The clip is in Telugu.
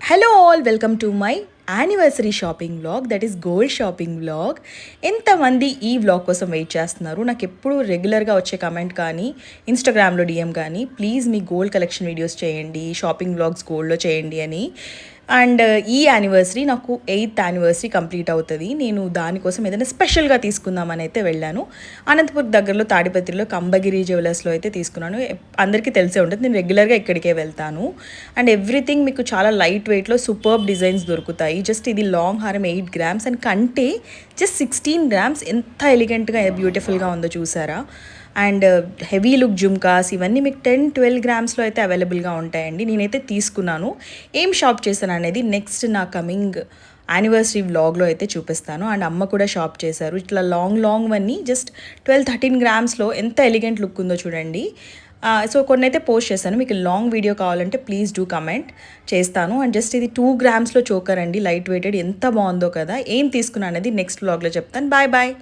Hello all, welcome to my anniversary shopping vlog, that is gold shopping vlog. ఎంతమంది ఈ వ్లాగ్ కోసం వెయిట్ చేస్తున్నారు? నాకు ఎప్పుడు రెగ్యులర్గా వచ్చే కమెంట్ కానీ ఇన్స్టాగ్రామ్లో డిఎం కానీ, please me gold collection videos చేయండి, షాపింగ్ వ్లాగ్స్ గోల్డ్లో చేయండి అని. అండ్ ఈ యానివర్సరీ నాకు 8th యానివర్సరీ కంప్లీట్ అవుతుంది. నేను దానికోసం ఏదైనా స్పెషల్గా తీసుకుందామని అయితే వెళ్ళాను. అనంతపురం దగ్గరలో తాడిపత్రిలో కంబగిరి జ్యువెలర్స్లో అయితే తీసుకున్నాను. అందరికీ తెలిసే ఉంటుంది, నేను రెగ్యులర్గా ఇక్కడికే వెళ్తాను. అండ్ ఎవ్రీథింగ్ మీకు చాలా లైట్ వెయిట్లో సూపర్బ్ డిజైన్స్ దొరుకుతాయి. జస్ట్ ఇది లాంగ్ హారం 8 grams అండ్ కంటే జస్ట్ 16 grams. ఎంత ఎలిగెంట్గా బ్యూటిఫుల్గా ఉందో చూసారా. అండ్ హెవీ లుక్ జుమ్కాస్ ఇవన్నీ మీకు 10-12 grams అయితే అవైలబుల్గా ఉంటాయండి. నేనైతే తీసుకున్నాను. ఏం షాప్ చేశాను అనేది నెక్స్ట్ నా కమింగ్ యానివర్సరీ వ్లాగ్లో అయితే చూపిస్తాను. అండ్ అమ్మ కూడా షాప్ చేశారు. ఇట్లా లాంగ్ అన్నీ జస్ట్ 12-13 grams ఎంత ఎలిగెంట్ లుక్ ఉందో చూడండి. సో కొన్ని అయితే పోస్ట్ చేశాను. మీకు లాంగ్ వీడియో కావాలంటే ప్లీజ్ డూ కమెంట్ చేస్తాను. అండ్ జస్ట్ ఇది 2 grams చోకర్ అండి, లైట్ వెయిటెడ్. ఎంత బాగుందో కదా. ఏం తీసుకున్నా అనేది నెక్స్ట్ వ్లాగ్లో చెప్తాను. Bye bye.